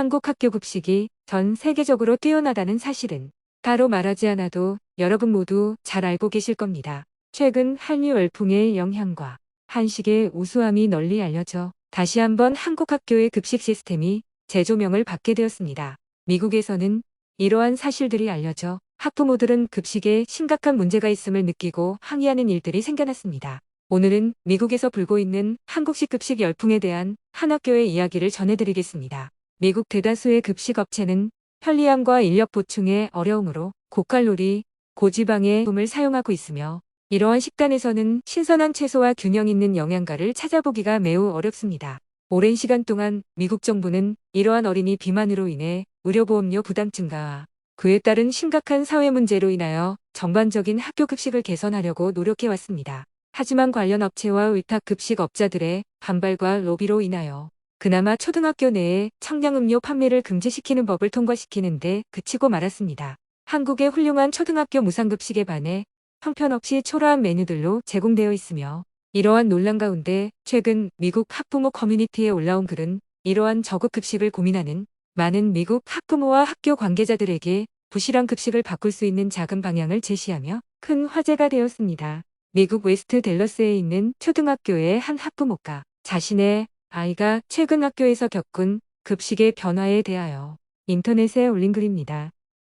한국 학교 급식이 전 세계적으로 뛰어나다는 사실은 따로 말하지 않아도 여러분 모두 잘 알고 계실 겁니다. 최근 한류 열풍의 영향과 한식의 우수함이 널리 알려져 다시 한번 한국 학교의 급식 시스템이 재조명을 받게 되었습니다. 미국에서는 이러한 사실들이 알려져 학부모들은 급식에 심각한 문제가 있음을 느끼고 항의하는 일들이 생겨났습니다. 오늘은 미국에서 불고 있는 한국식 급식 열풍에 대한 한 학교의 이야기를 전해드리겠습니다. 미국 대다수의 급식 업체는 편리함과 인력 보충의 어려움으로 고칼로리, 고지방의 품을 사용하고 있으며 이러한 식단에서는 신선한 채소와 균형 있는 영양가를 찾아보기가 매우 어렵습니다. 오랜 시간 동안 미국 정부는 이러한 어린이 비만으로 인해 의료보험료 부담 증가와 그에 따른 심각한 사회 문제로 인하여 전반적인 학교 급식을 개선하려고 노력해왔습니다. 하지만 관련 업체와 위탁 급식업자들의 반발과 로비로 인하여 그나마 초등학교 내에 청량음료 판매를 금지시키는 법을 통과시키는데 그치고 말았습니다. 한국의 훌륭한 초등학교 무상급식에 반해 형편없이 초라한 메뉴들로 제공되어 있으며 이러한 논란 가운데 최근 미국 학부모 커뮤니티에 올라온 글은 이러한 저급 급식을 고민하는 많은 미국 학부모와 학교 관계자들에게 부실한 급식을 바꿀 수 있는 작은 방향을 제시하며 큰 화제가 되었습니다. 미국 웨스트 댈러스에 있는 초등학교의 한 학부모가 자신의 아이가 최근 학교에서 겪은 급식의 변화에 대하여 인터넷에 올린 글입니다.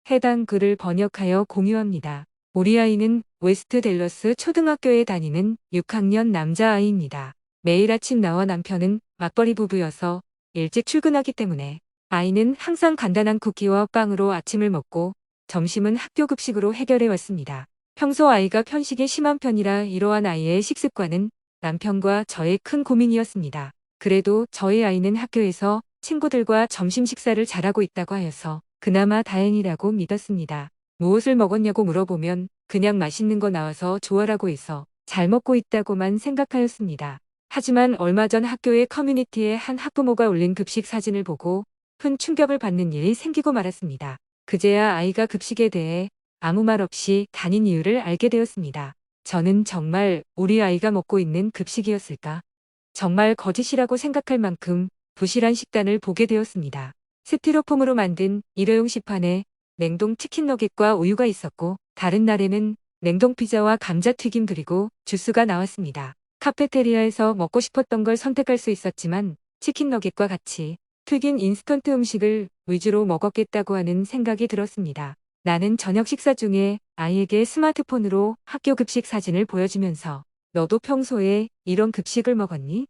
해당 글을 번역하여 공유합니다. 우리 아이는 웨스트 댈러스 초등학교에 다니는 6학년 남자아이입니다. 매일 아침 나와 남편은 맞벌이 부부여서 일찍 출근하기 때문에 아이는 항상 간단한 쿠키와 빵으로 아침을 먹고 점심은 학교 급식으로 해결해 왔습니다. 평소 아이가 편식이 심한 편이라 이러한 아이의 식습관은 남편과 저의 큰 고민이었습니다. 그래도 저희 아이는 학교에서 친구들과 점심 식사를 잘하고 있다고 하여서 그나마 다행이라고 믿었습니다. 무엇을 먹었냐고 물어보면 그냥 맛있는 거 나와서 좋아라고 해서 잘 먹고 있다고만 생각하였습니다. 하지만 얼마 전 학교의 커뮤니티에 한 학부모가 올린 급식 사진을 보고 큰 충격을 받는 일이 생기고 말았습니다. 그제야 아이가 급식에 대해 아무 말 없이 다닌 이유를 알게 되었습니다. 저는 정말 우리 아이가 먹고 있는 급식이었을까? 정말 거짓이라고 생각할 만큼 부실한 식단을 보게 되었습니다. 스티로폼으로 만든 일회용 시판에 냉동 치킨 너겟과 우유가 있었고 다른 날에는 냉동 피자와 감자튀김 그리고 주스가 나왔습니다. 카페테리아에서 먹고 싶었던 걸 선택할 수 있었지만 치킨 너겟과 같이 튀긴 인스턴트 음식을 위주로 먹었겠다고 하는 생각이 들었습니다. 나는 저녁 식사 중에 아이에게 스마트폰으로 학교 급식 사진을 보여주면서 너도 평소에 이런 급식을 먹었니?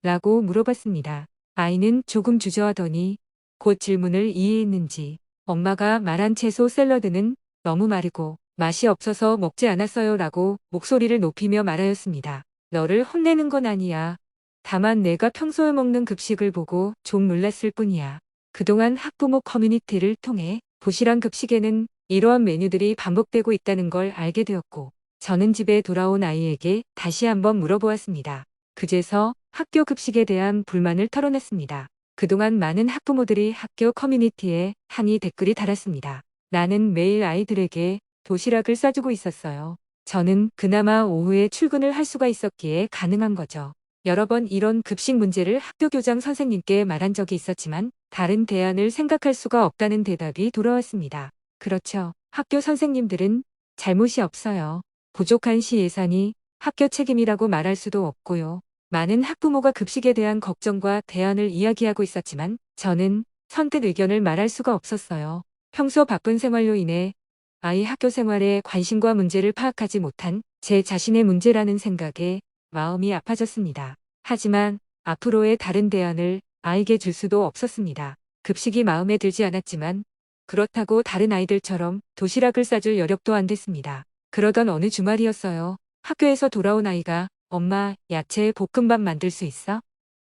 라고 물어봤습니다. 아이는 조금 주저하더니 곧 질문을 이해했는지 엄마가 말한 채소 샐러드는 너무 마르고 맛이 없어서 먹지 않았어요 라고 목소리를 높이며 말하였습니다. 너를 혼내는 건 아니야. 다만 내가 평소에 먹는 급식을 보고 좀 놀랐을 뿐이야. 그동안 학부모 커뮤니티를 통해 부실한 급식에는 이러한 메뉴들이 반복되고 있다는 걸 알게 되었고 저는 집에 돌아온 아이에게 다시 한번 물어보았습니다. 그제서 학교 급식에 대한 불만을 털어냈습니다. 그동안 많은 학부모들이 학교 커뮤니티에 항의 댓글이 달았습니다. 나는 매일 아이들에게 도시락을 싸주고 있었어요. 저는 그나마 오후에 출근을 할 수가 있었기에 가능한 거죠. 여러 번 이런 급식 문제를 학교 교장 선생님께 말한 적이 있었지만 다른 대안을 생각할 수가 없다는 대답이 돌아왔습니다. 그렇죠. 학교 선생님들은 잘못이 없어요. 부족한 시 예산이 학교 책임이라고 말할 수도 없고요. 많은 학부모가 급식에 대한 걱정과 대안을 이야기하고 있었지만 저는 선뜻 의견을 말할 수가 없었어요. 평소 바쁜 생활로 인해 아이 학교 생활에 관심과 문제를 파악하지 못한 제 자신의 문제라는 생각에 마음이 아파졌습니다. 하지만 앞으로의 다른 대안을 아이에게 줄 수도 없었습니다. 급식이 마음에 들지 않았지만 그렇다고 다른 아이들처럼 도시락을 싸줄 여력도 안 됐습니다. 그러던 어느 주말이었어요. 학교에서 돌아온 아이가 엄마, 야채 볶음밥 만들 수 있어?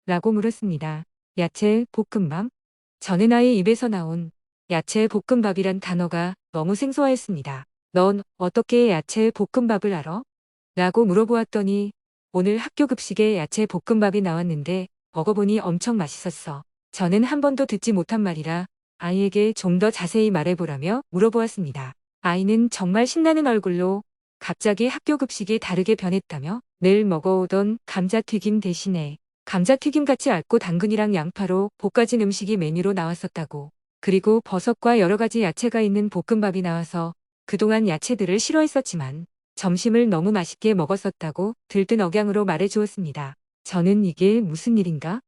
라고 물었습니다. 야채 볶음밥? 저는 아이 입에서 나온 야채 볶음밥이란 단어가 너무 생소하였습니다. 넌 어떻게 야채 볶음밥을 알아? 라고 물어보았더니 오늘 학교 급식에 야채 볶음밥이 나왔는데 먹어보니 엄청 맛있었어. 저는 한 번도 듣지 못한 말이라 아이에게 좀 더 자세히 말해보라며 물어보았습니다. 아이는 정말 신나는 얼굴로 갑자기 학교 급식이 다르게 변했다며 늘 먹어오던 감자튀김 대신에 감자튀김같이 얇고 당근이랑 양파로 볶아진 음식이 메뉴로 나왔었다고. 그리고 버섯과 여러 가지 야채가 있는 볶음밥이 나와서 그동안 야채들을 싫어했었지만 점심을 너무 맛있게 먹었었다고 들뜬 억양으로 말해주었습니다. 저는 이게 무슨 일인가?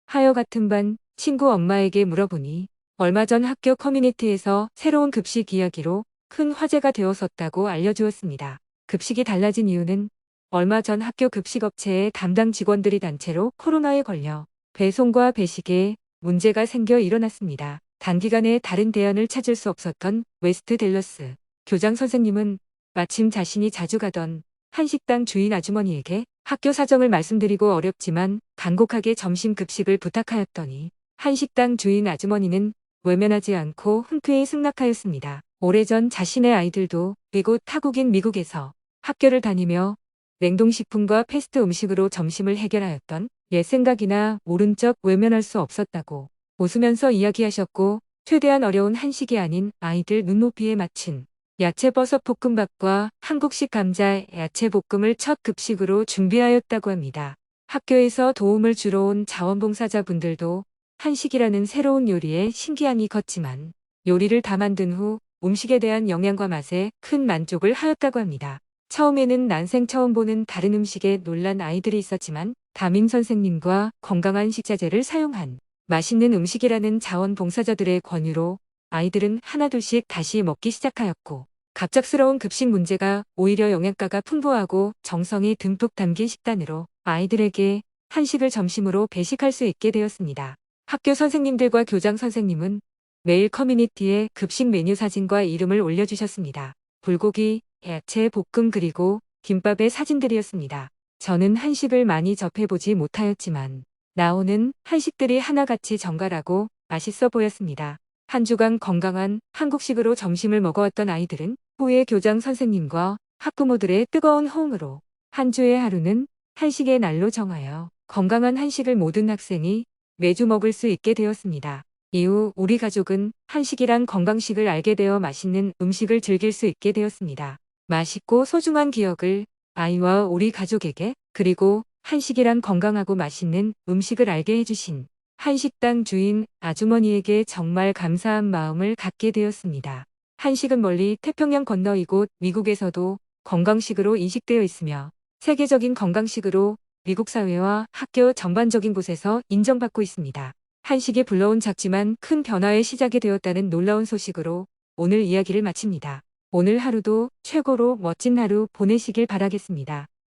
하여 같은 반 친구 엄마에게 물어보니 얼마 전 학교 커뮤니티에서 새로운 급식 이야기로 큰 화제가 되었었다고 알려주었습니다. 급식이 달라진 이유는 얼마 전 학교 급식업체의 담당 직원들이 단체로 코로나에 걸려 배송과 배식에 문제가 생겨 일어났습니다. 단기간에 다른 대안을 찾을 수 없었던 웨스트 댈러스 교장 선생님은 마침 자신이 자주 가던 한식당 주인 아주머니에게 학교 사정을 말씀드리고 어렵지만 간곡하게 점심 급식을 부탁하였더니 한식당 주인 아주머니는 외면하지 않고 흔쾌히 승낙하였습니다. 오래전 자신의 아이들도 이곳 타국인 미국에서 학교를 다니며 냉동식품과 패스트 음식으로 점심을 해결하였던 옛 생각이나 모른 척 외면할 수 없었다고 웃으면서 이야기하셨고, 최대한 어려운 한식이 아닌 아이들 눈높이에 맞춘 야채버섯 볶음밥과 한국식 감자 야채 볶음을 첫 급식으로 준비하였다고 합니다. 학교에서 도움을 주러 온 자원봉사자분들도 한식이라는 새로운 요리에 신기함이 컸지만 요리를 다 만든 후 음식에 대한 영양과 맛에 큰 만족을 하였다고 합니다. 처음에는 난생 처음 보는 다른 음식에 놀란 아이들이 있었지만 담임 선생님과 건강한 식자재를 사용한 맛있는 음식이라는 자원봉사자들의 권유로 아이들은 하나둘씩 다시 먹기 시작하였고, 갑작스러운 급식 문제가 오히려 영양가가 풍부하고 정성이 듬뿍 담긴 식단으로 아이들에게 한식을 점심으로 배식할 수 있게 되었습니다. 학교 선생님들과 교장 선생님은 매일 커뮤니티에 급식 메뉴 사진과 이름을 올려주셨습니다. 불고기, 야채 볶음 그리고 김밥의 사진들이었습니다. 저는 한식을 많이 접해보지 못하였지만 나오는 한식들이 하나같이 정갈하고 맛있어 보였습니다. 한 주간 건강한 한국식으로 점심을 먹어왔던 아이들은 후에 교장 선생님과 학부모들의 뜨거운 호응으로 한 주의 하루는 한식의 날로 정하여 건강한 한식을 모든 학생이 매주 먹을 수 있게 되었습니다. 이후 우리 가족은 한식이란 건강식을 알게 되어 맛있는 음식을 즐길 수 있게 되었습니다. 맛있고 소중한 기억을 아이와 우리 가족에게, 그리고 한식이란 건강하고 맛있는 음식을 알게 해주신 한식당 주인 아주머니에게 정말 감사한 마음을 갖게 되었습니다. 한식은 멀리 태평양 건너 이곳 미국에서도 건강식으로 인식되어 있으며 세계적인 건강식으로 미국 사회와 학교 전반적인 곳에서 인정받고 있습니다. 한식이 불러온 작지만 큰 변화의 시작이 되었다는 놀라운 소식으로 오늘 이야기를 마칩니다. 오늘 하루도 최고로 멋진 하루 보내시길 바라겠습니다.